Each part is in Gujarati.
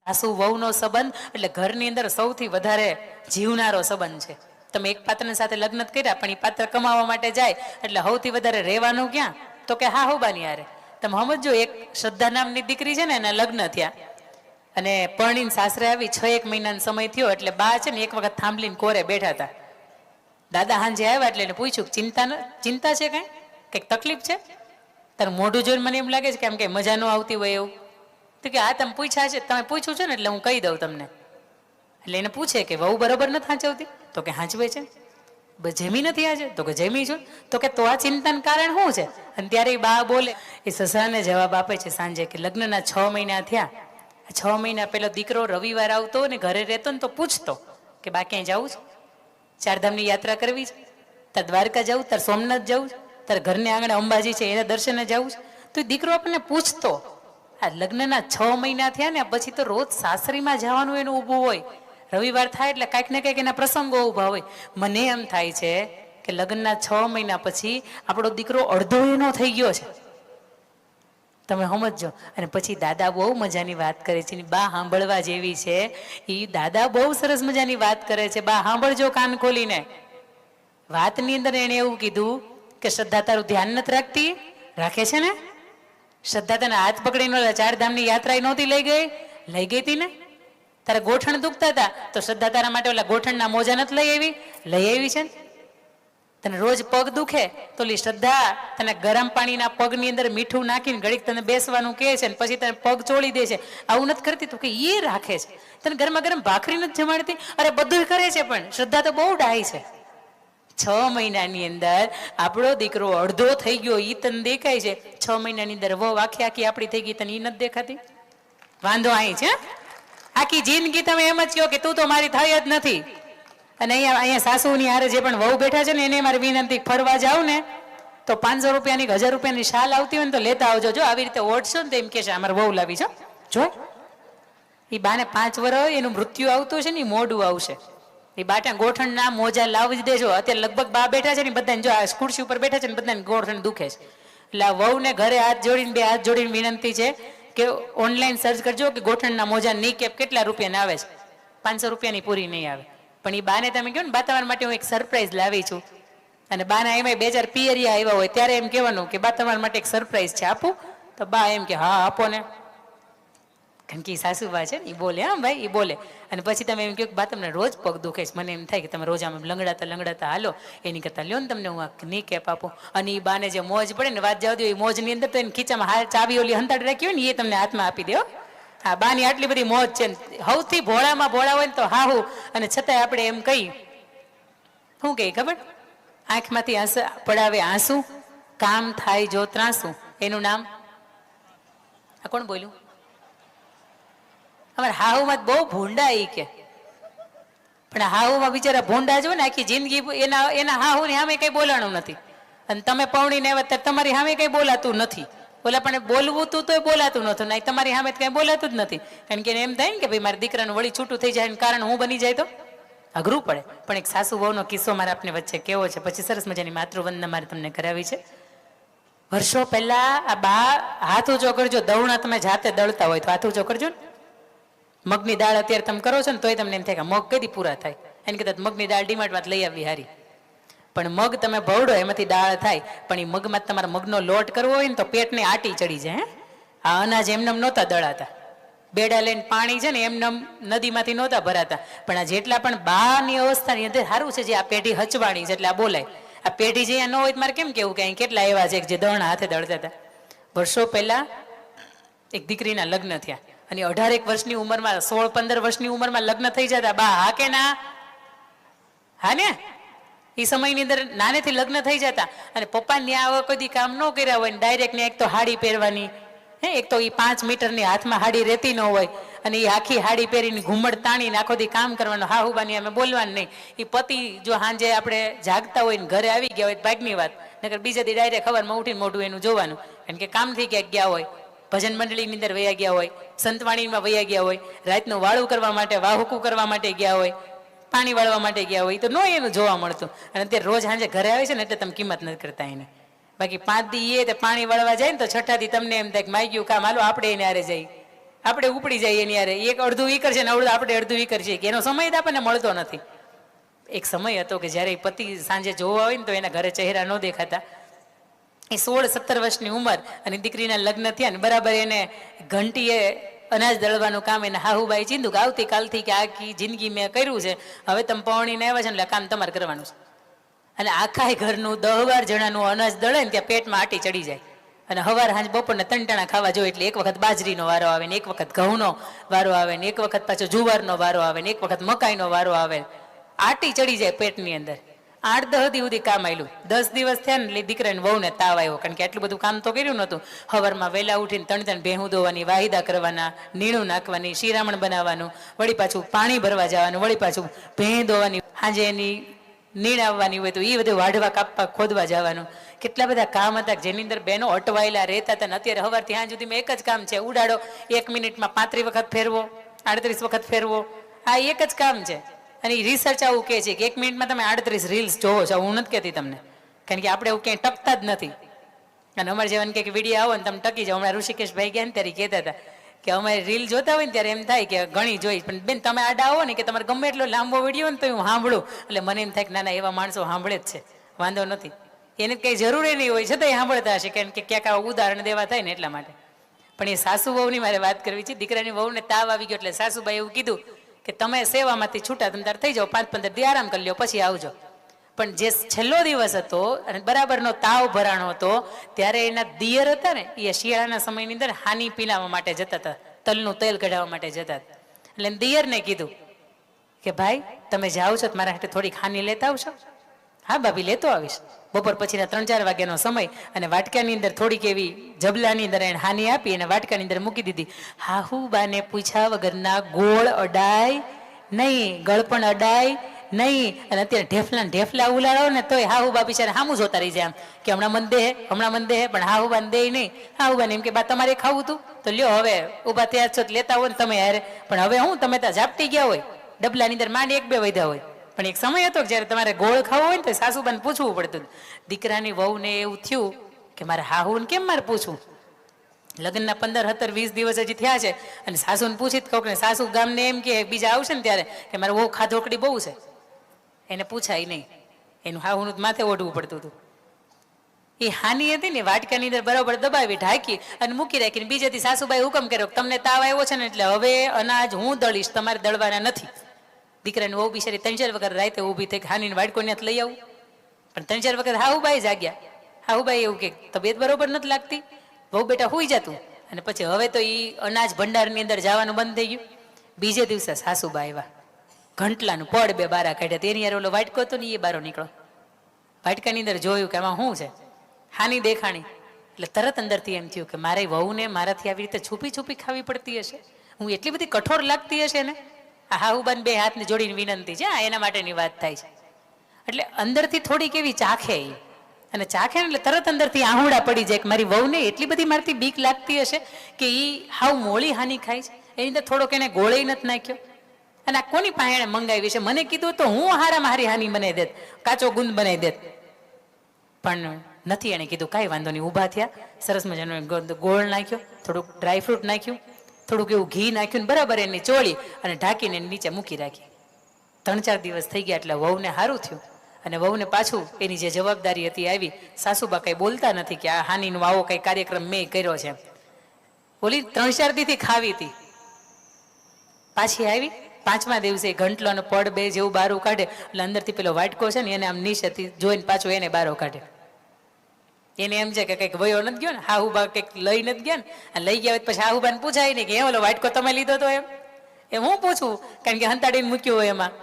સાસુ વહુનો સંબંધ એટલે ઘરની અંદર સૌથી વધારે જીવનારો સંબંધ છે. તમે એક પાત્રની સાથે લગ્ન કર્યા પણ એ પાત્ર કમાવા માટે જાય એટલે સૌથી વધારે રહેવાનું ક્યાં? તો કે હા હોબાની યારે. તમે સમજો, એક શ્રદ્ધા નામની દીકરી છે ને, એના લગ્ન થયા અને પરણીને સાસરે આવી 6 મહિનાનો સમય થયો એટલે બા છે ને એક વખત થાંભલીને કોરે બેઠા હતા. દાદા હાંજે આવ્યા એટલે એને પૂછ્યું, ચિંતા છે કઈ? કંઈક તકલીફ છે? તારું મોઢું જોઈને મને એમ લાગે છે કે આમ કઈ મજા ન આવતી હોય એવું. તો કે આ તમે પૂછ્યા છે, તમે પૂછ્યું છે ને એટલે હું કહી દઉં તમને. એટલે એને પૂછે કે વહુ બરોબર નથી હાંચવતી? તો કે હાંચવે છે. જેમી નથી આજે? તો કે જેમી છું. તો કે તો આ ચિંતાનું કારણ શું છે? અને ત્યારે બા બોલે, એ સસરાને જવાબ આપે છે સાંજે કે લગ્નના 6 મહિના થયા. 6 મહિના પેલો દીકરો રવિવાર આવતો ને ઘરે રહેતો ને તો પૂછતો કે બા ક્યાંય જવું છે? ચારધામની યાત્રા કરવી છે? તાર દ્વારકા જવું? તાર સોમનાથ જવું? તાર ઘરને આંગણે અંબાજી છે એના દર્શને જવું છે? તો એ દીકરો આપણને પૂછતો. આ લગ્નના 6 મહિના થયા ને પછી તો રોજ સાસરીમાં જવાનું એનું ઊભું હોય. રવિવાર થાય એટલે કાંઈક ને કાંઈક એના પ્રસંગો ઊભા હોય. મને એમ થાય છે કે લગ્નના 6 મહિના પછી આપણો દીકરો અડધો એનો થઈ ગયો છે. તમે સમજો. અને પછી દાદા બહુ મજાની વાત કરે છે, બા સાંભળવા જેવી છે. એ દાદા બહુ સરસ મજાની વાત કરે છે. બા સાંભળજો કાન ખોલીને. વાતની અંદર એને એવું કીધું કે શ્રદ્ધા તારું ધ્યાન નથી રાખતી? રાખે છે ને? શ્રદ્ધા તને હાથ પકડીને ચારધામની યાત્રા નહોતી લઈ ગઈ હતી ને? તારા ગોઠણ દુખતા હતા તો શ્રદ્ધા તારા માટે ઓલા ગોઠણના મોજા નથી લઈ આવી છે ને? તને રોજ પગ દુખે તો શ્રદ્ધા તને ગરમ પાણીના પગની અંદર મીઠું નાખીને ઘડીક તને બેસવાનું કહે છે, પછી તને પગ ચોળી દે છે. આવું નથી કરતી? તો કે એ રાખે છે. તને ગરમા ગરમ ભાખરી નથી જમાડતી? અરે બધું કરે છે, પણ શ્રદ્ધા તો બહુ ડાહી છે. 6 મહિનાની અંદર આપણો દીકરો અડધો થઈ ગયો ઈ તને દેખાય છે. 6 મહિનાની અંદર વહુ આખી આપણી થઈ ગઈ, તને ઈ નથી દેખાતી? વાંધો અહીં છે. આખી જિંદગી તમે એમ જ કહો કે તું તો મારી થઈ જ નથી. અને અહીંયા સાસુની હારે જે પણ વહુ બેઠા છે ને એને મારી વિનંતી, ફરવા જાવ ને તો 500 રૂપિયાની 1000 રૂપિયાની શાલ આવતી હોય ને તો લેતા આવજો. જો આવી રીતે ઓઢશો ને તો એમ કે છે અમારે વહુ લાવી છે. જો એ બાને 5 વર્ષ એનું મૃત્યુ આવતું છે ને એ મોડું આવશે. એ બાટા ગોઠણના મોજા લાવી જ દેજો. અત્યારે લગભગ બા બેઠા છે ને બધાને, જો આ ખુરશી ઉપર બેઠા છે ને બધાને ગોઠણ દુખે છે. એટલે આ વહુને ઘરે હાથ જોડીને 2 હાથ જોડીને વિનંતી છે કે ઓનલાઈન સર્ચ કરજો કે ગોઠણના મોજા ની કેપ કેટલા રૂપિયાના આવે છે. 500 રૂપિયાની પૂરી નહીં આવે. પણ એ બાને તમે કહો ને બા તમારા માટે હું એક સરપ્રાઈઝ લાવી છું, અને બાના એમાં 2 પિયરિયા આવ્યા હોય ત્યારે એમ કહેવાનું કે બા તમારા માટે એક સરપ્રાઈઝ છે, આપું? તો બા એમ કે હા આપો ને. કારણ કે સાસુબા છે ને એ બોલે, હા ભાઈ એ બોલે. અને પછી તમે એમ કહો કે બા તમને રોજ પગ દુખે છે, મને એમ થાય કે તમે રોજ આમ લંગડાતા હાલો, એની કરતાં લ્યો ને તમને હું આ ની કેપ આપું. અને એ બાને જે મોજ પડે ને વાત જવા દો, એ મોજની અંદર તો એને ખીચામાં હાલ ચાવી ઓલી હંતાડી રાખી હોય ને એ તમને હાથમાં આપી દો. હા, બાની આટલી બધી મોજ છે. સૌથી ભોળામાં ભોળા હોય ને તો હાહુ. અને છતાંય આપણે એમ કહી, શું કહી ખબર? આંખમાંથી પડાવે આંસુ, કામ થાય જો ત્રાસું. એનું નામ આ કોણ બોલ્યું? અમારે હાહુમાં બહુ ભૂંડા એ કે, પણ હાહુમાં બિચારા ભૂંડા જો ને આખી જિંદગી એના હાહુની સામે કઈ બોલાણું નથી. અને તમે પૌણીને આવ્યા ત્યારે તમારી સામે કઈ બોલાતું નથી. બોલા પણ બોલવું તું તો બોલાતું નતું, નહીં તમારી સામે કઈ બોલાતું જ નથી. કારણ કે એમ થાય ને કે ભાઈ મારા દીકરાનું વળી છૂટું થઈ જાય કારણ હું બની જાય તો અઘરું પડે. પણ એક સાસુ વહુનો કિસ્સો મારે આપને વચ્ચે કેવો છે, પછી સરસ મજાની માતૃવંદના મારે તમને કરાવી છે. વર્ષો પહેલા આ બા, હાથ ઊંચો કરજો, દવણા તમે જાતે દળતા હોય તો હાથ ઊંચો કરજો ને. મગની દાળ અત્યારે તમે કરો છો ને તોય તમને એમ થાય કે મગ કદી પૂરા થાય, એને કદાચ મગની દાળ ડીમાર્ટમાં લઈ આવી હારી. પણ મગ તમે ભવડો એમાંથી દાળ થાય, પણ એ મગમાં તમારે મગનો લોટ કરવો હોય ને તો પેટને આટી ચડી જાય. આ અનાજ એમનેમ નહોતા દળાતા, બેડા લઈને પાણી છે ને એમનેમ નદીમાંથી નહોતા ભરાતા. પણ આ જેટલા પણ બાની અવસ્થાની અંદર સારું છે જે આ પેઢી હચવાણી છે એટલે આ બોલાય. આ પેઢી જે ન હોય મારે કેમ કેવું કે કેટલા એવા છે જે દળના હાથે દળતા હતા. વર્ષો પહેલા એક દીકરીના લગ્ન થયા અને 18 વર્ષની ઉંમરમાં, 16-15 વર્ષની ઉંમરમાં લગ્ન થઈ જતા. બા હા કે ના? હા ને? એ સમયની અંદર નાનેથી લગ્ન થઈ જતા. અને પપ્પાને આ કદી કામ ન કર્યા હોય ને ડાયરેક્ટ ને એક તો હાડી પહેરવાની, એક તો એ 5 મીટરની હાથમાં હાડી રહેતી ન હોય, અને એ આખી હાડી પહેરીને ઘૂમડ તાણીને આખો દી કામ કરવાનું. હાહુબાની અમે બોલવાનું નહીં. એ પતિ જો સાંજે આપણે જાગતા હોય ને ઘરે આવી ગયા હોય ભાગની વાત, નકર બીજા દી ડાયરેક્ટ ખબરમાં ઉઠીને મોઢું એનું જોવાનું. કારણ કે કામથી ક્યાંક ગયા હોય, ભજન મંડળીની અંદર વયા ગયા હોય, સંતવાણીમાં વયા ગયા હોય, રાતનું વાળું કરવા માટે, વાહુકું કરવા માટે ગયા હોય, પાણી વાળવા માટે ગયા હોય, તો ન એનું જોવા મળતું. અને અત્યારે રોજ સાંજે ઘરે આવે છે ને એટલે તમે કિંમત નથી કરતા એને. બાકી 5 દી એ પાણી વાળવા જાય ને તો 6ઠા દી તમને એમ થાય કે માઈ ગયું કામ, હાલો આપણે એને હારે જઈ. આપણે ઉપડી જઈએ એની યારે, એક અડધું ઈ કરશે ને આપણે અડધું ઈ કરશે, કે એનો સમય જ આપણને મળતો નથી. એક સમય હતો કે જ્યારે પતિ સાંજે જોવા હોય ને તો એના ઘરે ચહેરા ન દેખાતા. એ 16-17 વર્ષની ઉંમર અને દીકરીના લગ્ન થયા ને બરાબર એને ઘંટીએ અનાજ દળવાનું કામ એને હાહુબાઈ ચીંધું કે આવતીકાલથી કે આખી જિંદગી મેં કર્યું છે, હવે તમે પૌણીને આવ્યા છે એટલે કામ તમારે કરવાનું છે. અને આખા ઘરનું 10-12 જણાનું અનાજ દળે ને ત્યાં પેટમાં આટી ચડી જાય. અને હવાર હાંજ બપોરના 3 ટાણા ખાવા જોઈએ એટલે એક વખત બાજરીનો વારો આવે ને એક વખત ઘઉંનો વારો આવે ને એક વખત પાછો જુવારનો વારો આવે ને એક વખત મકાઈનો વારો આવે. આટી ચડી જાય પેટની અંદર. 8-10 દી સુધી કામ આવેલું. 10 દિવસ થયા ને એટલે દીકરાને વહુને તાવ આવ્યો, કારણ કે આટલું બધું કામ તો કર્યું નહોતું. સવારમાં વહેલા ઉઠીને 3 ભેહું દોવાની, વાહિદા કરવાના, નીણું નાખવાની, શિરામણ બનાવવાનું, વળી પાછું પાણી ભરવા જવાનું, વળી પાછું ભેં દોવાની, સાંજે એની નીણ આવવાની હોય તો એ બધું વાઢવા કાપવા ખોદવા જવાનું. કેટલા બધા કામ હતા જેની અંદર બહેનો અટવાયેલા રહેતા હતા. અત્યારે સવારથી સાંજ સુધીમાં એક જ કામ છે, ઉડાડો 1 મિનિટમાં 35 વખત ફેરવો, 38 વખત ફેરવો. આ એક જ કામ છે. અને એ રિસર્ચ આવું કહે છે કે 1 મિનિટમાં તમે 38 રીલ્સ જોવો છો. હું નથી કહેતી તમને, કારણ કે આપણે એવું ક્યાંય ટકતા જ નથી. અને અમારે જેવાને કંઈક વિડીયો આવો ને તમે ટકી જાઓ. હમણાં ઋષિકેશભાઈ ગયા ને ત્યારે કહેતા હતા કે અમારે રીલ જોતા હોય ને ત્યારે એમ થાય કે ઘણી જોઈ, પણ બેન તમે આડા આવો ને કે તમારે ગમે એટલો લાંબો વિડીયો ને તો હું સાંભળું. એટલે મને એમ થાય કે ના ના એવા માણસો સાંભળે જ છે, વાંધો નથી. એને કંઈ જરૂરી નહીં હોય છતાં સાંભળતા હશે, કારણ કે ક્યાંક આવા ઉદાહરણ દેવા થાય ને એટલા માટે. પણ એ સાસુ વહુની મારે વાત કરવી છે. દીકરાની વહુને તાવ આવી ગયો એટલે સાસુબાઈ એવું કીધું કે તમે સેવામાંથી છૂટા તમે તાર થઈ જાઓ, 5-15 દી આરામ કરી લો પછી આવજો. પણ જે છેલ્લો દિવસ હતો અને બરાબરનો તાવ ભરાણો હતો ત્યારે એના દિયર હતા ને એ શિયાળાના સમયની અંદર હાની પીલાવવા માટે જતા હતા, તલનું તેલ કઢાવવા માટે જતા હતા. એટલે દિયરને કીધું કે ભાઈ તમે જાઓ છો તો મારા હાથે થોડીક હાની લેતા આવશો. હા ભાભી લેતો આવીશ. બપોર પછીના 3-4 વાગ્યાનો સમય અને વાટકાની અંદર થોડીક એવી જબલાની અંદર એને હાની આપી અને વાટકાની અંદર મૂકી દીધી. હાહુબાને પૂછ્યા વગરના ગોળ અડાય નહીં, ગળપણ અડાય નહીં. અને અત્યારે ઢેફલા ઉલાડો ને તોય હાહુબા બિચારા સામું જોતા રહી જાય, આમ કે હમણાં મન દે પણ હાહુબાને દે નહીં. હાહુબાને એમ કે બા તમારે ખાવું હતું તો લ્યો, હવે ઊભા તૈયાર છો લેતા હોય ને તમે યારે, પણ હવે હું તમે ત્યાં ઝાપટી ગયા હોય, ડબલાની અંદર માંડ 1-2 વધ્યા હોય. પણ એક સમય હતો જ્યારે તમારે ગોળ ખાવો હોય ને તો સાસુબાને પૂછવું પડતું. દીકરાની વહુને એવું થયું કે મારે હાહુને કેમ મારે પૂછવું. લગ્નના 15-17-20 દિવસ હજી થયા છે અને સાસુને પૂછી જ કહું ને સાસુ ગામને એમ કે બીજા આવશે ને ત્યારે કે મારે બહુ ખાધોકડી બહુ છે, એને પૂછાય નહીં. એનું હાહુનું માથે ઓઢવું પડતું હતું. એ હાની હતી ને વાટકાની અંદર બરાબર દબાવી ઢાંકી અને મૂકી રાખીને બીજેથી સાસુબાઈ હુકમ કર્યો તમને તાવ આવ્યો છે ને એટલે હવે અનાજ હું દળીશ, તમારે દળવાના નથી. દીકરાને વહુ બિચારી 3-4 વખત રાતે ઊભી થઈ હાનીને વાટકો ત્યાંથી લઈ આવું, પણ 3-4 વખત હાહુબાઈ જાગ્યા. હાહુબાઈ એવું કે તબિયત બરોબર નથી લાગતી, વહુ બેટા હોઈ જતું. અને પછી હવે તો એ અનાજ ભંડારની અંદર જવાનું બંધ થઈ ગયું. બીજે દિવસે સાસુબા આવ્યા, ઘંટલાનું પડ 2 બારા કાઢ્યા. તેની યાર ઓલો વાટકો હતો ને એ બારો નીકળો. વાટકાની અંદર જોયું કે આમાં શું છે, હાની દેખાણી. એટલે તરત અંદરથી એમ થયું કે મારી વહુને મારાથી આવી રીતે છુપી ખાવી પડતી હશે, હું એટલી બધી કઠોર લાગતી હશે ને. આ હાહુબાન 2 હાથને જોડીને વિનંતી છે, એના માટેની વાત થાય છે. એટલે અંદરથી થોડીક એવી ચાખે અને ચાખે ને એટલે તરત અંદરથી આહુડા પડી જાય કે મારી વહુને એટલી બધી મારથી બીક લાગતી હશે કે એ હાવ મોળી હાની ખાય છે. એની અંદર થોડોક એને ગોળેય નથી નાખ્યો. અને આ કોની પાસે એને મંગાવી છે, મને કીધું તો હું હારામાં હારી હાની બનાવી દેત, કાચો ગુંદ બનાવી દેત. પણ નથી એને કીધું કાંઈ વાંધો નહીં. ઊભા થયા, સરસ મજાનો ગોળ નાખ્યો, થોડુંક ડ્રાયફ્રૂટ નાખ્યું, થોડુંક એવું ઘી નાખ્યું, બરાબર એની ચોળી અને ઢાંકીને નીચે મૂકી રાખી. 3-4 દિવસ થઈ ગયા એટલે વહુને સારું થયું અને વહુને પાછું એની જે જવાબદારી હતી આવી. સાસુબા કંઈ બોલતા નથી કે આ હાનીનો આવો કંઈ કાર્યક્રમ મેં કર્યો છે. બોલી 3-4 દીથી ખાવી હતી, પાછી આવી 5મા દિવસે ઘંટલો અને પડ 2 જેવું બારું કાઢે એટલે અંદરથી પેલો વાટકો છે ને એને આમ નીચેથી જોઈને પાછો એને બારો કાઢે. એને એમ છે કે કંઈક વયો નથી ગયો ને, હાહુબા કંઈક લઈ નથી ગયા ને, લઈ ગયા પછી હાહુબાને પૂછાય નહીં કે ઓલો વાટકો તમે લીધો તો એમ હું પૂછું, કારણ કે હંતાડીને મૂક્યું હોય એમાં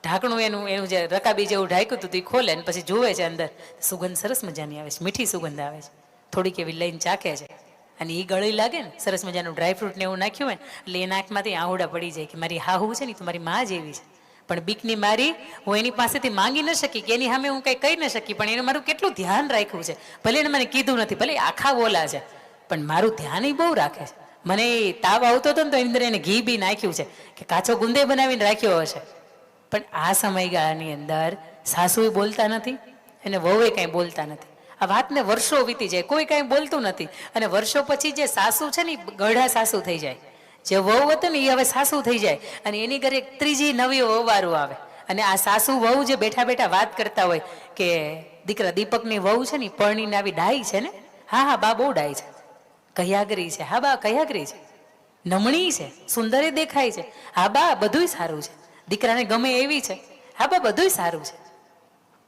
ઢાંકણું એનું જે રકાબી જેવું ઢાંક્યું હતું એ ખોલે ને પછી જુએ છે અંદર સુગંધ સરસ મજાની આવે છે, મીઠી સુગંધ આવે છે. થોડીક એવી લઈને ચાખે છે અને એ ગળી લાગે ને, સરસ મજાનું ડ્રાયફ્રૂટ ને એવું નાખ્યું હોય એટલે એ નાકમાંથી આહુડા પડી જાય કે મારી હાહુ છે ને તો મારી માં જેવી છે. પણ બીકની મારી હું એની પાસેથી માંગી ન શકી કે એની સામે હું કંઈ કહી ન શકી, પણ એને મારું કેટલું ધ્યાન રાખ્યું છે. ભલે એને મને કીધું નથી, ભલે આખા બોલા છે, પણ મારું ધ્યાન એ બહુ રાખે છે. મને તાવ આવતો હતો ને તો એની અંદર એને ઘી બી નાખ્યું છે કે કાચો ગુંદે બનાવીને રાખ્યો હશે. પણ આ સમયગાળાની અંદર સાસુએ બોલતા નથી અને વહુએ કાંઈ બોલતા નથી. આ વાતને વર્ષો વીતી જાય, કોઈ કાંઈ બોલતું નથી. અને વર્ષો પછી જે સાસુ છે ને ગઢા સાસુ થઈ જાય, જે વહુ હતું ને એ હવે સાસુ થઈ જાય અને એની ઘરે એક ત્રીજી નવી વહુવારું આવે અને આ સાસુ વહુ જે બેઠા બેઠા વાત કરતા હોય કે દીકરા દીપકની વહુ છે ને પરણીને આવી ડાઈ છે ને, હા હા બા બહુ ડાઈ છે, કયાગરી છે, હા બા કયાગરી છે, નમણી છે, સુંદરે દેખાય છે, હા બા બધુંય સારું છે, દીકરાને ગમે એવી છે, હા બા બધુંય સારું છે.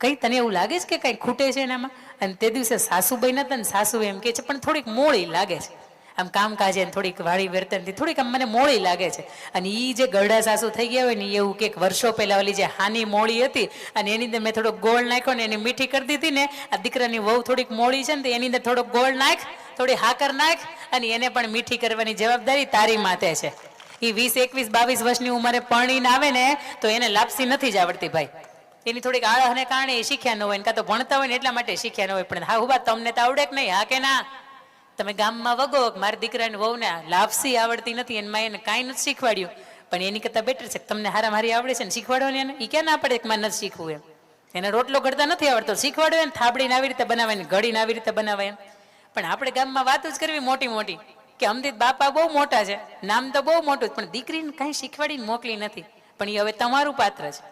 કઈ તને એવું લાગે છે કે કઈ ખૂટે છે એનામાં? અને તે દિવસે સાસુબાઈ નતા ને સાસુ એમ કે છે પણ થોડીક મોળી લાગે છે, આમ કામકાજે થોડીક વાળી વર્તનથી થોડીક આમ મને મોળી લાગે છે. અને એ જે ગરડા સાસુ થઈ ગયા હોય ને એવું કે વર્ષો પહેલા ઓલી જે હાની મોળી હતી અને એની અંદર મેં થોડોક ગોળ નાખ્યો ને એની મીઠી કરી દીધી ને, આ દીકરાની વહુ થોડીક મોળી છે ને એની અંદર થોડોક ગોળ નાખ, થોડી હાકર નાખ અને એને પણ મીઠી કરવાની જવાબદારી તારી માથે છે. એ 20, 21, 22 વર્ષની ઉંમરે પરણીને આવે ને તો એને લાપસી નથી જ આવડતી ભાઈ. એની થોડીક આળહને કારણે એ શીખ્યા ન હોય, કાં તો ભણતા હોય ને એટલા માટે શીખ્યા ન હોય. પણ હા હુબા તમને તો આવડે કે નહીં? હા કે ના? તમે ગામમાં વગો મારા દીકરાને વહુને લાપસી આવડતી નથી એમાં એને કાંઈ નથી શીખવાડ્યું, પણ એની કરતાં બેટર છે તમને હારા મારી આવડે છે ને શીખવાડો ને એને. એ ક્યાં ના પડે કે મારે નથી શીખવું એમ. એને રોટલો ઘડતા નથી આવડતો, શીખવાડો એને થાબડીને આવી રીતે બનાવાય ને ઘડીને આવી રીતે બનાવાય એમ. પણ આપણે ગામમાં વાતો જ કરવી મોટી મોટી કે અમદીત બાપા બહુ મોટા છે, નામ તો બહુ મોટું, પણ દીકરીને કાંઈ શીખવાડીને મોકલી નથી. પણ એ હવે તમારું પાત્ર છે.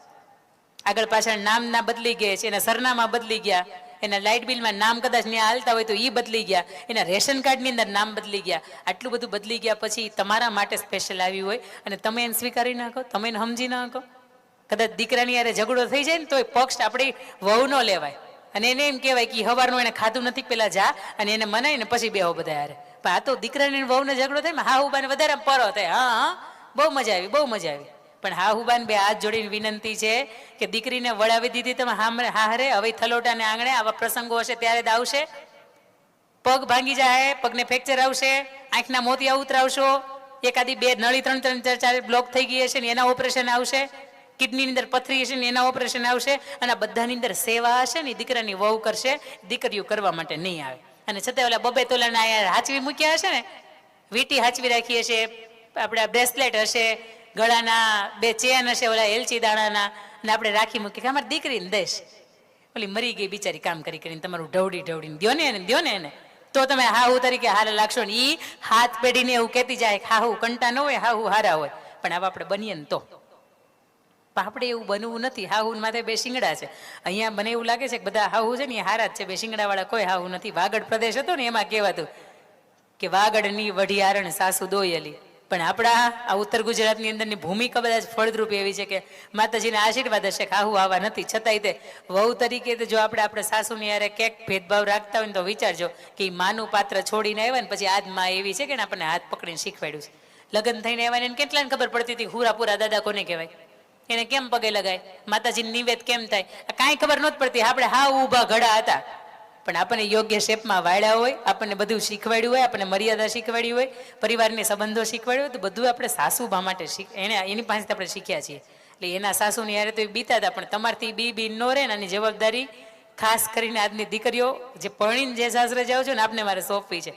આગળ પાછળ નામના બદલી ગયા છે, એના સરનામા બદલી ગયા, એના લાઇટ બિલમાં નામ કદાચ ત્યાં હાલતા હોય તો એ બદલી ગયા, એના રેશન કાર્ડની અંદર નામ બદલી ગયા. આટલું બધું બદલી ગયા પછી તમારા માટે સ્પેશિયલ આવ્યું હોય અને તમે એને સ્વીકારી નાખો, તમે એને સમજી નાખો. કદાચ દીકરાની યારે ઝઘડો થઈ જાય ને તો એ પક્ષ આપણી વહુ ન લેવાય અને એને એમ કહેવાય કે હવારનું એને ખાધું નથી પેલા જા અને એને મનાય ને પછી બેહો બધા યારે. પણ આ તો દીકરાની વહુને ઝઘડો થાય ને હા હુબાને વધારે પરો થાય, હા હા બહુ મજા આવી, બહુ મજા આવી. પણ હા હુબાન બે હાથ જોડીને વિનંતી છે કે દીકરીને વળાવી દીધી તમે હા હરે, હવે થલોટાને આંગણે આવા પ્રસંગો હશે ત્યારે જ આવશે. પગ ભાંગી જાય, પગને ફ્રેક્ચર આવશે, આંખના મોતિયા ઉતરાવશો, એકાદી બે નળી 3, 4 બ્લોક થઈ ગઈ હશે ને એના ઓપરેશન આવશે, કિડનીની અંદર પથરી હશે ને એના ઓપરેશન આવશે, અને આ બધાની અંદર સેવા હશે ને દીકરાની વહુ કરશે, દીકરીઓ કરવા માટે નહીં આવે. અને છતાં ઓલા બબે તોલાના હાચવી મૂક્યા હશે ને, વીટી હાચવી રાખી હશે, આપણે બ્રેસલેટ હશે, ગળાના 2 ચેન હશે ઓલા એલચી દાણાના, ને આપણે રાખી મૂકી કે અમારી દીકરીને દેશ. ઓલી મરી ગઈ બિચારી કામ કરી કરીને, તમારું ઢવડીને દ્યો ને એને, દ્યો ને એને, તો તમે હાહુ તરીકે હારા લાગશો. ને ઈ હાથ પેઢીને એવું કહેતી જાય હાહુ કંટા ન હોય, હાહુ હારા હોય. પણ આવા આપણે બનીએ ને તો. આપણે એવું બનવું નથી. હાહુ માથે 2 શિંગડા છે. અહીંયા મને એવું લાગે છે કે બધા હાહુ છે ને એ હારા જ છે, 2 શિંગડા વાળા કોઈ હાહુ નથી. વાગડ પ્રદેશ હતો ને એમાં કહેવાતું કે વાગડની વઢિયારણ સાસુ દોયલી. પણ આપણા આ ઉત્તર ગુજરાતની અંદરની ભૂમિકા કદાચ ફળદ્રુપ એવી છે કે માતાજીના આશીર્વાદ હશે કે હાહુ આવા નથી. છતાંય તે વહુ તરીકે જો આપણે સાસુની યારે ક્યાંક ભેદભાવ રાખતા હોય ને તો વિચારજો કે માનું પાત્ર છોડીને આવ્યા ને પછી આજ માં એવી છે કે આપણને હાથ પકડીને શીખવાડ્યું છે. લગ્ન થઈને આવ્યા ને કેટલાને ખબર પડતી હતી હુરાપુરા દાદા કોને કહેવાય, એને કેમ પગે લગાય, માતાજીને નિવેદ કેમ થાય, કાંઈ ખબર નહોતી પડતી. આપણે હા ઊભા ઘડા હતા, પણ આપણને યોગ્ય શેપમાં વાળ્યા હોય, આપણને બધું શીખવાડ્યું હોય, આપણને મર્યાદા શીખવાડી હોય, પરિવારની સંબંધો શીખવાડ્યું હોય, તો બધું આપણે સાસુબા માટે એની પાસેથી આપણે શીખ્યા છીએ. એટલે એના સાસુની યારે તો એ બીતા હતા, પણ તમારથી બી નો રહે ને. આની જવાબદારી ખાસ કરીને આજની દીકરીઓ જે પરણીને જે સાસરે જાઓ છો ને આપને મારે સોંપવી છે.